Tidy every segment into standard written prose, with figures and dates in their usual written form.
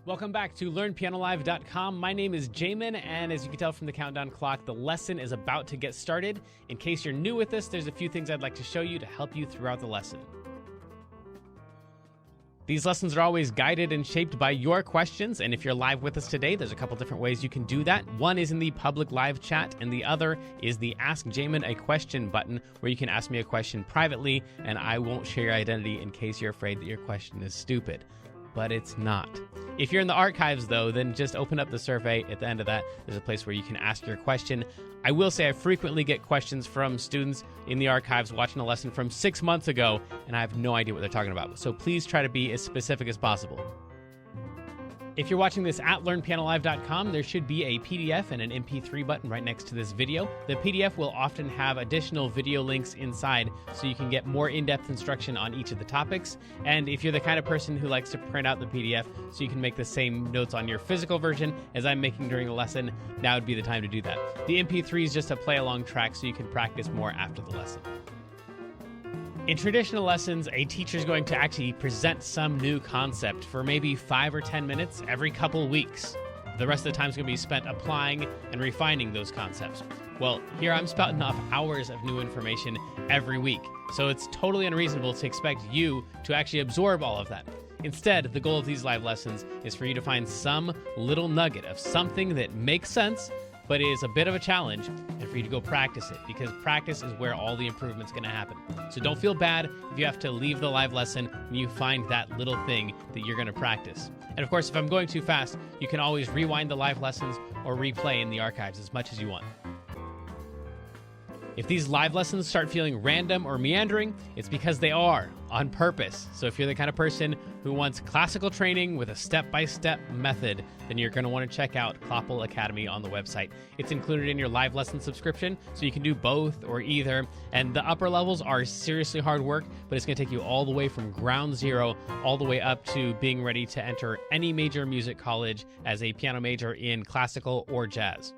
Welcome back to LearnPianoLive.com. My name is Jamin, and as you can tell from the countdown clock, the lesson is about to get started. In case you're new with this, there's a few things I'd like to show you to help you throughout the lesson. These lessons are always guided and shaped by your questions, and if you're live with us today, there's a couple different ways you can do that. One is in the public live chat, and the other is the Ask Jamin a Question button, where you can ask me a question privately, and I won't share your identity in case you're afraid that your question is stupid. But it's not. If you're in the archives, though, then just open up the survey. At the end of that, there's a place where you can ask your question. I will say I frequently get questions from students in the archives watching a lesson from 6 months ago, and I have no idea what they're talking about. So please try to be as specific as possible. If you're watching this at LearnPianoLive.com, there should be a PDF and an MP3 button right next to this video. The PDF will often have additional video links inside so you can get more in-depth instruction on each of the topics. And if you're the kind of person who likes to print out the PDF so you can make the same notes on your physical version as I'm making during the lesson, now would be the time to do that. The MP3 is just a play-along track so you can practice more after the lesson. In traditional lessons, a teacher is going to actually present some new concept for maybe 5 or 10 minutes every couple weeks. The rest of the time is going to be spent applying and refining those concepts. Well, here I'm spouting off hours of new information every week, so it's totally unreasonable to expect you to actually absorb all of that. Instead, the goal of these live lessons is for you to find some little nugget of something that makes sense but is a bit of a challenge, and for you to go practice it, because practice is where all the improvement's going to happen. So don't feel bad if you have to leave the live lesson when you find that little thing that you're going to practice. And of course, if I'm going too fast, you can always rewind the live lessons or replay in the archives as much as you want. If these live lessons start feeling random or meandering, it's because they are, on purpose. So if you're the kind of person who wants classical training with a step-by-step method, then you're going to want to check out Kloppel Academy on the website. It's included in your live lesson subscription, so you can do both or either. And the upper levels are seriously hard work, but it's going to take you all the way from ground zero all the way up to being ready to enter any major music college as a piano major in classical or jazz.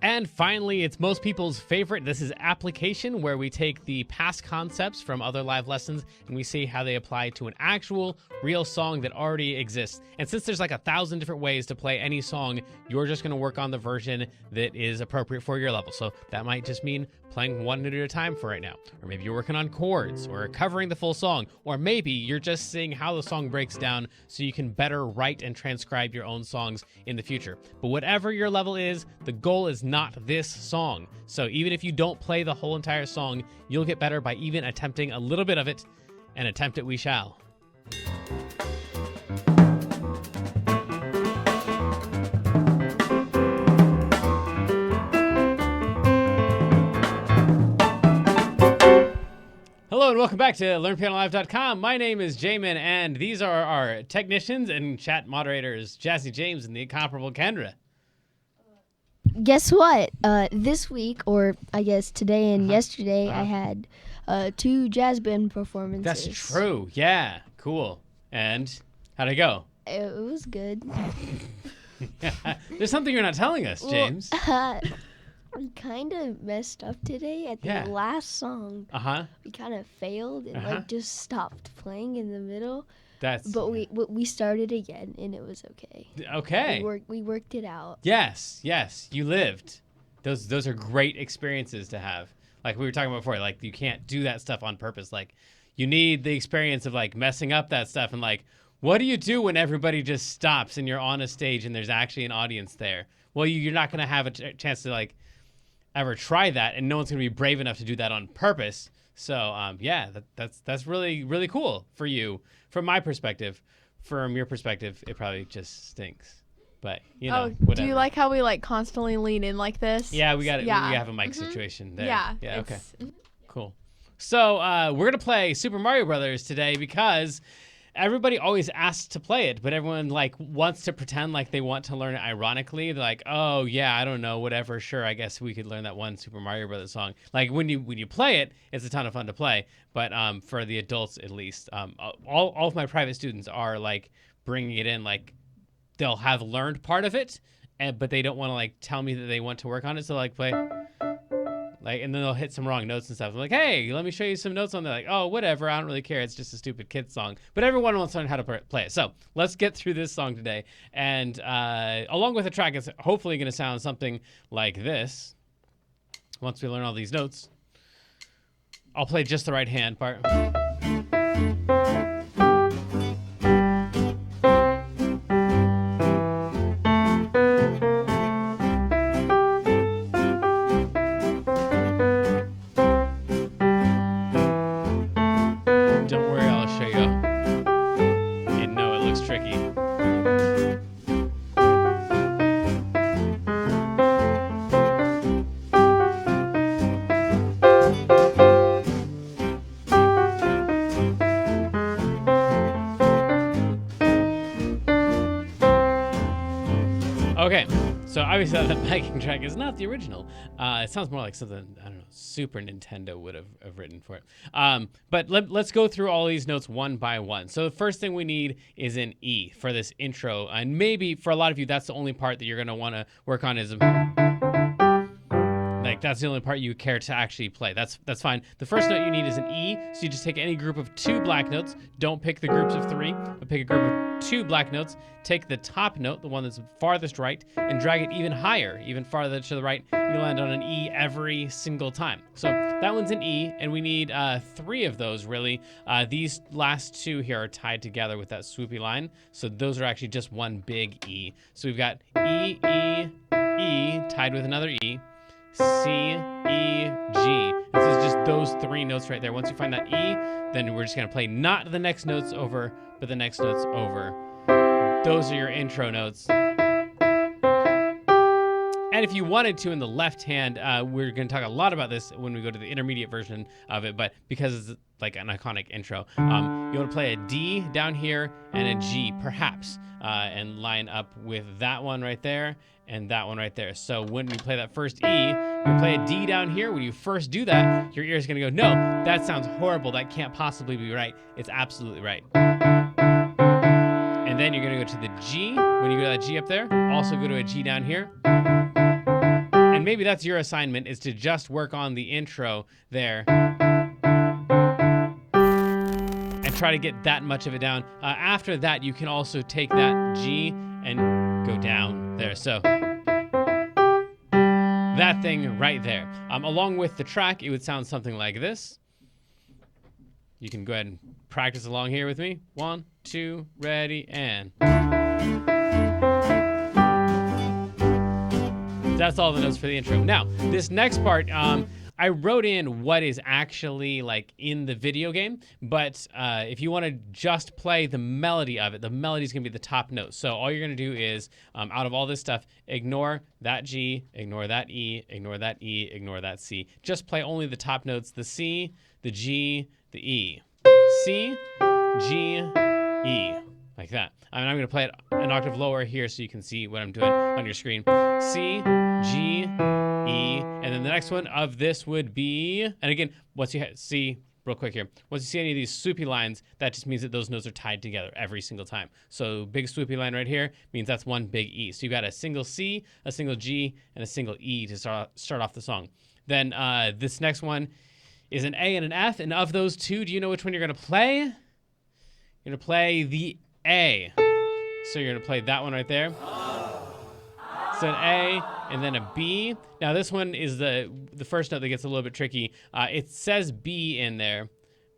And finally, it's most people's favorite. This is application, where we take the past concepts from other live lessons and we see how they apply to an actual, real song that already exists. And since there's like 1,000 different ways to play any song, you're just going to work on the version that is appropriate for your level. So that might just mean playing one note at a time for right now. Or maybe you're working on chords or covering the full song. Or maybe you're just seeing how the song breaks down so you can better write and transcribe your own songs in the future. But whatever your level is, the goal is not this song. So even if you don't play the whole entire song, you'll get better by even attempting a little bit of it, and attempt it we shall. Hello and welcome back to LearnPianoLive.com. My name is Jamin, and these are our technicians and chat moderators, Jazzy James and the incomparable Kendra. Guess what? This week, or I guess today and yesterday, I had 2 jazz band performances. That's true. Yeah. Cool. And how'd it go? It was good. There's something you're not telling us, James. We kind of messed up today at the last song. We kind of failed and just stopped playing in the middle. But we started again, and it was okay. Okay. We worked it out. Yes, you lived. Those are great experiences to have. Like we were talking about before, like you can't do that stuff on purpose. Like you need the experience of like messing up that stuff, and like what do you do when everybody just stops and you're on a stage and there's actually an audience there? Well, you're not going to have a chance to like ever try that, and no one's going to be brave enough to do that on purpose. So that's really, really cool for you. From my perspective, from your perspective, it probably just stinks. But you know, whatever. Do you like how we like constantly lean in like this? Yeah, we got it. Yeah. We have a mic situation there. Yeah. Okay. Cool. So we're gonna play Super Mario Brothers today because everybody always asks to play it, but everyone like wants to pretend like they want to learn it ironically. They're like, oh yeah, I don't know, whatever, sure, I guess we could learn that one Super Mario Brothers song. Like when you play it, it's a ton of fun to play, but for the adults at least, all of my private students are like bringing it in, like they'll have learned part of it, but they don't want to like tell me that they want to work on it, so like play Like, and then they'll hit some wrong notes and stuff. I'm like, hey, let me show you some notes on that. Like, oh, whatever, I don't really care. It's just a stupid kid song. But everyone wants to learn how to play it. So let's get through this song today. And along with the track, it's hopefully going to sound something like this. Once we learn all these notes, I'll play just the right hand part. Don't worry, I'll show you. You know it looks tricky. Okay, so obviously that backing track is not the original. It sounds more like something, I don't know, Super Nintendo would have written for it. But let's go through all these notes one by one. So the first thing we need is an E for this intro. And maybe for a lot of you, that's the only part that you're going to want to work on is like that's the only part you care to actually play. That's fine. The first note you need is an E. So you just take any group of 2 black notes. Don't pick the groups of 3, but pick a group of 2 black notes. Take the top note, the one that's farthest right, and drag it even higher, even farther to the right. You land on an E every single time. So that one's an E, and we need 3 of those really. These last 2 here are tied together with that swoopy line. So those are actually just one big E. So we've got E, E, E tied with another E. C, E, G. This is just those 3 notes right there. Once you find that E, then we're just going to play not the next notes over, but the next notes over. Those are your intro notes. And if you wanted to in the left hand, we're going to talk a lot about this when we go to the intermediate version of it, but because it's like an iconic intro, you want to play a D down here and a G, perhaps, and line up with that one right there and that one right there. So when we play that first E, you play a D down here. When you first do that, your ear is going to go, no, that sounds horrible. That can't possibly be right. It's absolutely right. And then you're going to go to the G. When you go to that G up there, also go to a G down here. And maybe that's your assignment, is to just work on the intro there and try to get that much of it down. After that, you can also take that G and go down there. So that thing right there. Along with the track, it would sound something like this. You can go ahead and practice along here with me. 1, 2, ready, and... That's all the notes for the intro. Now, this next part, I wrote in what is actually like in the video game, but if you want to just play the melody of it, the melody is going to be the top note. So all you're going to do is, out of all this stuff, ignore that G, ignore that E, ignore that E, ignore that C. Just play only the top notes, the C, the G, the E. C, G, E. Like that. I'm going to play it an octave lower here so you can see what I'm doing on your screen. C, G, E, and then the next one of this would be, and again, once you see, real quick here, once you see any of these swoopy lines, that just means that those notes are tied together every single time. So big swoopy line right here means that's one big E. So you've got a single C, a single G, and a single E to start off the song. Then this next one is an A and an F, and of those 2, do you know which one you're going to play? You're going to play the A. So you're going to play that one right there. So an A and then a B. Now this one is the first note that gets a little bit tricky. It says B in there,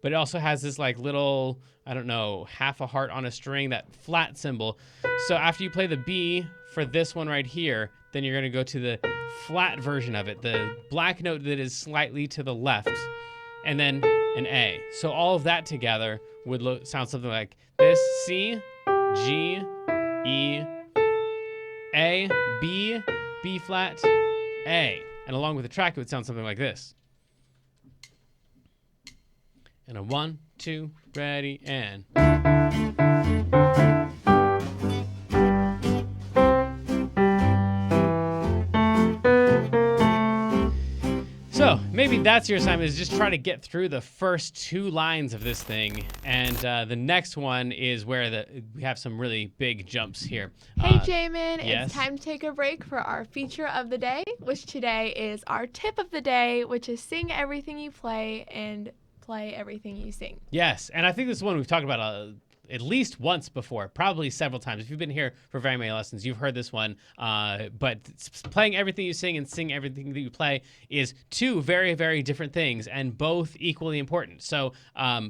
but it also has this like little, I don't know, half a heart on a string, that flat symbol. So after you play the B for this one right here, then you're going to go to the flat version of it, the black note that is slightly to the left, and then an A. So all of that together would sound something like this: C, G, E, A, B, B flat, A. And along with the track, it would sound something like this. And a 1, 2, ready, and... So maybe maybe that's your assignment, is just try to get through the first 2 lines of this thing. And the next one is where we have some really big jumps here. Hey, Jamin, yes? It's time to take a break for our feature of the day, which today is our tip of the day, which is sing everything you play and play everything you sing. Yes, and I think this is one we've talked about at least once before, probably several times. If you've been here for very many lessons, you've heard this one. But playing everything you sing and sing everything that you play is 2 very, very different things, and both equally important. So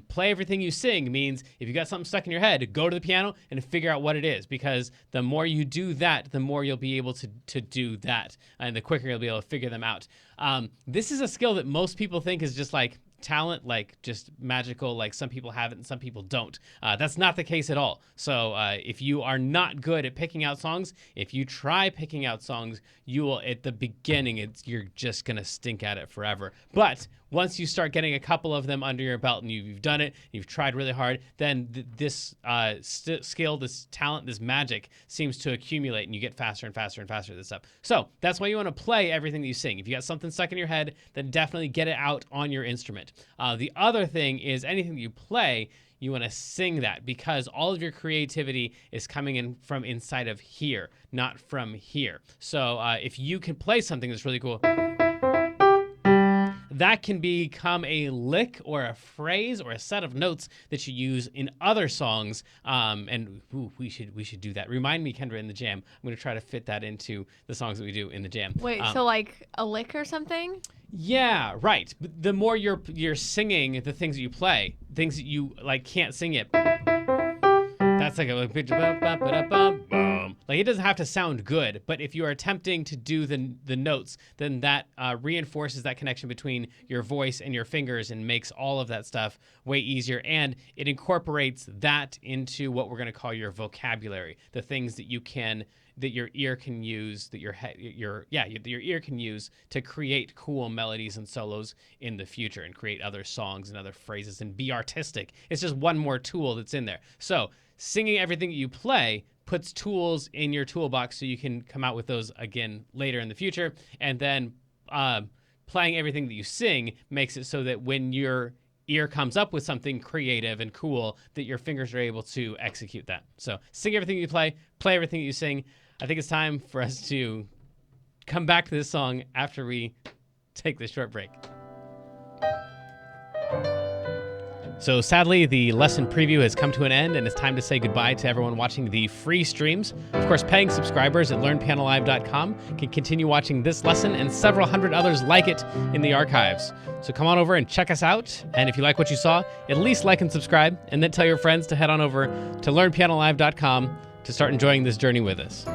play everything you sing means if you got something stuck in your head, go to the piano and figure out what it is, because the more you do that, the more you'll be able to do that, and the quicker you'll be able to figure them out. This is a skill that most people think is just like talent, like just magical, like some people have it and some people don't. That's not the case at all. So if you are not good at picking out songs, if you try picking out songs, you will, at the beginning, you're just gonna stink at it forever. But once you start getting a couple of them under your belt and you've done it, you've tried really hard, then this skill, this talent, this magic seems to accumulate, and you get faster and faster and faster at this stuff. So that's why you want to play everything that you sing. If you got something stuck in your head, then definitely get it out on your instrument. The other thing is anything that you play, you want to sing that, because all of your creativity is coming in from inside of here, not from here. So if you can play something that's really cool, that can become a lick or a phrase or a set of notes that you use in other songs. And we should do that. Remind me, Kendra, in the jam. I'm going to try to fit that into the songs that we do in the jam. Wait, so like a lick or something? Yeah, right. But the more you're singing the things that you play, things that you like can't sing it. That's like like it doesn't have to sound good, but if you are attempting to do the notes, then that reinforces that connection between your voice and your fingers and makes all of that stuff way easier. And it incorporates that into what we're going to call your vocabulary, the things that your ear can use, that your ear can use to create cool melodies and solos in the future and create other songs and other phrases and be artistic. It's just one more tool that's in there. So singing everything that you play puts tools in your toolbox so you can come out with those again later in the future. And then playing everything that you sing makes it so that when your ear comes up with something creative and cool, that your fingers are able to execute that. So sing everything you play everything that you sing. I think it's time for us to come back to this song after we take this short break. So sadly, the lesson preview has come to an end, and it's time to say goodbye to everyone watching the free streams. Of course, paying subscribers at learnpianolive.com can continue watching this lesson and several hundred others like it in the archives. So come on over and check us out. And if you like what you saw, at least like and subscribe, and then tell your friends to head on over to learnpianolive.com to start enjoying this journey with us.